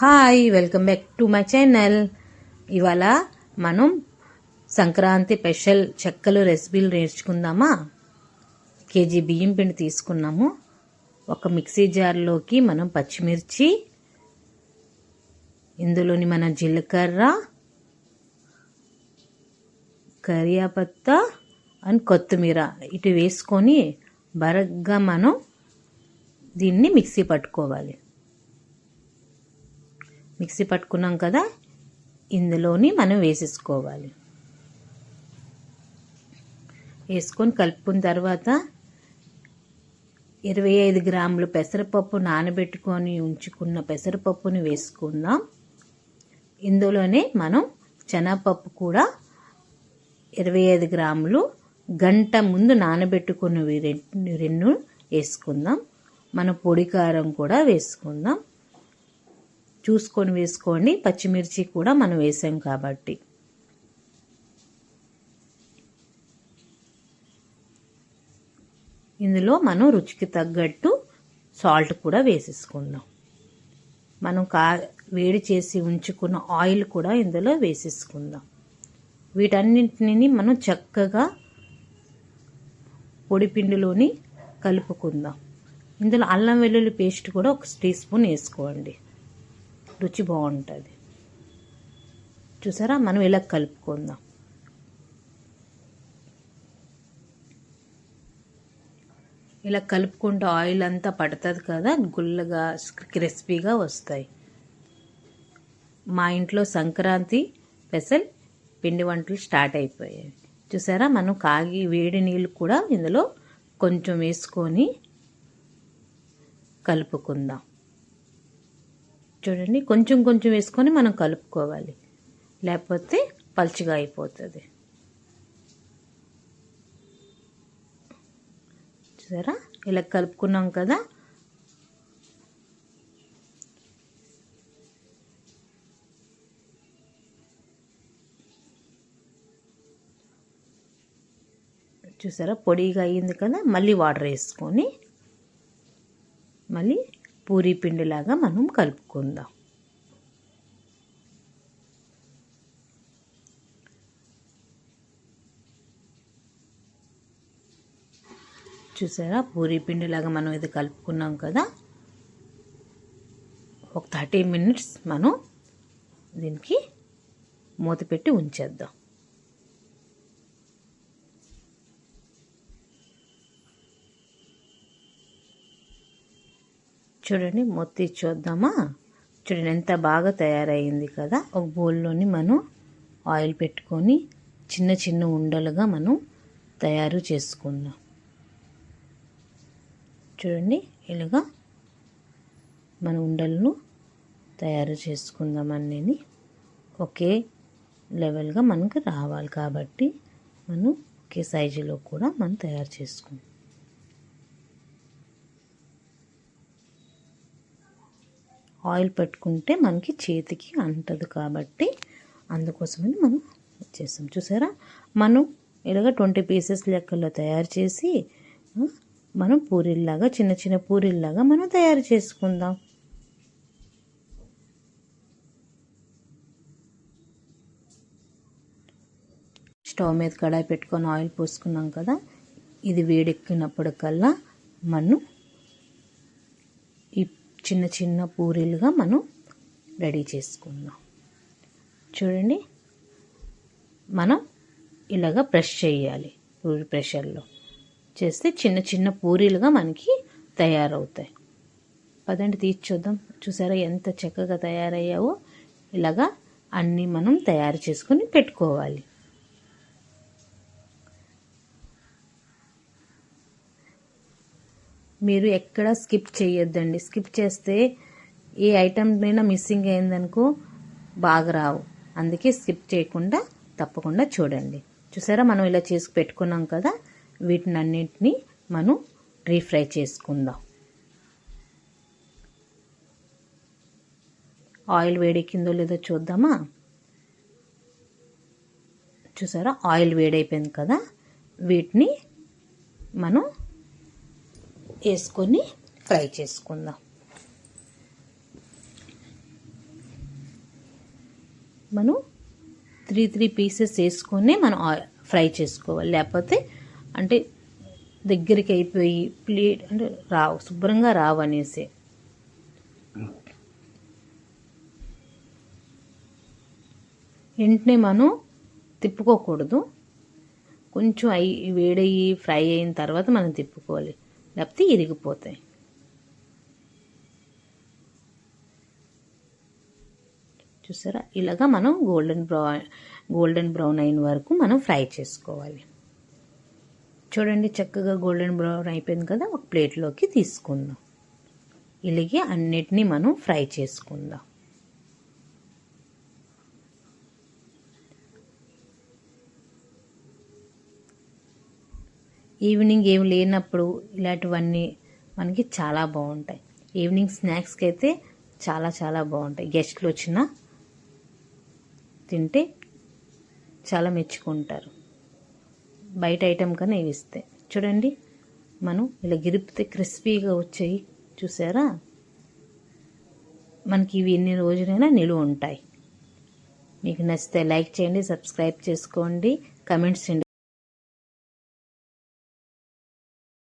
Hi, welcome back to my channel. ఇవాళ మనం Sankranti special చెక్కలు రెసిపీలు నేర్చుకుందామా. కేజీ బియ్యం పిండి తీసుకున్నాము. ఒక మిక్సీ జార్లోకి మనం పచ్చిమిర్చి, ఇందులోని మన జీలకర్ర, కరియాపత్తా అండ్ కొత్తిమీర ఇటు వేసుకొని బరగ్గా మనం దీన్ని మిక్సీ పట్టుకోవాలి. మిక్సీ పట్టుకున్నాం కదా, ఇందులోని మనం వేసేసుకోవాలి. వేసుకొని కలుపుకున్న తర్వాత 25 గ్రాములు పెసరపప్పు నానబెట్టుకొని ఉంచుకున్న పెసరపప్పుని వేసుకుందాం. ఇందులోనే మనం శనగపప్పు కూడా 25 గ్రాములు గంట ముందు నానబెట్టుకున్నవి రెండు వేసుకుందాం. మన పొడి కారం కూడా వేసుకుందాం. చూసుకొని వేసుకోండి, పచ్చిమిర్చి కూడా మనం వేసాం కాబట్టి. ఇందులో మనం రుచికి తగ్గట్టు సాల్ట్ కూడా వేసేసుకుందాం. మనం వేడి చేసి ఉంచుకున్న ఆయిల్ కూడా ఇందులో వేసేసుకుందాం. వీటన్నింటినీ మనం చక్కగా పొడిపిండిలోని కలుపుకుందాం. ఇందులో అల్లం వెల్లుల్లి పేస్ట్ కూడా 1 టీ స్పూన్ వేసుకోండి, రుచి బాగుంటుంది. చూసారా, మనం ఇలా కలుపుకుందాం. ఇలా కలుపుకుంటూ ఆయిల్ అంతా పడుతుంది కదా, గుల్లగా క్రిస్పీగా వస్తాయి. మా ఇంట్లో సంక్రాంతి స్పెషల్ పిండి వంటలు స్టార్ట్ అయిపోయాయి. చూసారా, మనం వేడి నీళ్ళు కూడా ఇందులో కొంచెం వేసుకొని కలుపుకుందాం. చూడండి, కొంచెం కొంచెం వేసుకొని మనం కలుపుకోవాలి, లేకపోతే పల్చగా అయిపోతుంది. చూసారా, ఇలా కలుపుకున్నాం కదా. చూసారా, పొడిగా అయ్యింది కదా. మళ్ళీ వాటర్ వేసుకొని మళ్ళీ పూరీ పిండిలాగా మనం కలుపుకుందాం. చూసారా, పూరీ పిండిలాగా మనం ఇది కలుపుకున్నాం కదా. ఒక 30 మినిట్స్ మనం దీనికి మూత పెట్టి ఉంచేద్దాం. చూడండి, మూత తీసి చూద్దామా. చూడండి, ఎంత బాగా తయారయ్యింది కదా. ఒక బౌల్లోని మనం ఆయిల్ పెట్టుకొని చిన్న చిన్న ఉండలుగా మనం తయారు చేసుకుందాం. చూడండి, ఇలాగా మన ఉండలను తయారు చేసుకుందాం. అన్నీ ఒకే లెవెల్గా మనకు రావాలి కాబట్టి మనం ఒకే సైజులో కూడా మనం తయారు చేసుకుందాం. ఆయిల్ పెట్టుకుంటే మనకి చేతికి అంటదు కాబట్టి అందుకోసమని మనం చేస్తాం. చూసారా, మనం ఇలాగ 20 పీసెస్ లెక్కల్లో తయారు చేసి మనం పూరీల్లాగా చిన్న చిన్న పూరీల్లాగా మనం తయారు చేసుకుందాం. స్టవ్ మీద కడాయి పెట్టుకొని ఆయిల్ పోసుకున్నాం కదా. ఇది వేడెక్కినప్పటికల్లా మనం ఈ చిన్న చిన్న పూరీలుగా మనం రెడీ చేసుకుందాం. చూడండి, మనం ఇలాగ ప్రెస్ చేయాలి. పూరి ప్రెషర్లో చేస్తే చిన్న చిన్న పూరీలుగా మనకి తయారవుతాయి. పదండి తీసి చూద్దాం. చూసారా, ఎంత చక్కగా తయారయ్యావో. ఇలాగా అన్నీ మనం తయారు చేసుకొని పెట్టుకోవాలి. మీరు ఎక్కడ స్కిప్ చేయొద్దండి. స్కిప్ చేస్తే ఏ ఐటమ్నైనా మిస్సింగ్ అయిందనుకో బాగా రావు. అందుకే స్కిప్ చేయకుండా తప్పకుండా చూడండి. చూసారా, మనం ఇలా చేసి పెట్టుకున్నాం కదా. వీటిని అన్నింటినీ మనం డీప్ ఫ్రై చేసుకుందాం. ఆయిల్ వేడెక్కిందో లేదో చూద్దామా. చూసారా, ఆయిల్ వేడైపోయింది కదా. వీటిని మనం వేసుకొని ఫ్రై చేసుకుందాం. మనం 3 పీసెస్ వేసుకొని మనం ఫ్రై చేసుకోవాలి. లేకపోతే అంటే దగ్గరికి అయిపోయి ప్లేట్ అంటే రావు, శుభ్రంగా రావు అనేసి. వెంటనే మనం తిప్పుకోకూడదు. కొంచెం వేడయ్యి ఫ్రై అయిన తర్వాత మనం తిప్పుకోవాలి, లేకపోతే ఇరిగిపోతాయి. చూసారా, ఇలాగా మనం గోల్డెన్ బ్రౌన్ అయిన వరకు మనం ఫ్రై చేసుకోవాలి. చూడండి, చక్కగా గోల్డెన్ బ్రౌన్ అయిపోయింది కదా. ఒక ప్లేట్లోకి తీసుకుందాం. ఇలాగే అన్నిటినీ మనం ఫ్రై చేసుకుందాం. ఈవినింగ్ ఏమి లేనప్పుడు ఇలాంటివన్నీ మనకి చాలా బాగుంటాయి. ఈవినింగ్ స్నాక్స్కి అయితే చాలా చాలా బాగుంటాయి. గెస్ట్లు వచ్చినా తింటే చాలా మెచ్చుకుంటారు. బయట ఐటెం కన్నా ఇవి ఇస్తే. చూడండి, మనం ఇలా గిరిపితే క్రిస్పీగా వచ్చాయి. చూసారా, మనకి ఇవి ఎన్ని రోజులైనా నిలువ ఉంటాయి. మీకు నచ్చితే లైక్ చేయండి, సబ్స్క్రైబ్ చేసుకోండి, కమెంట్స్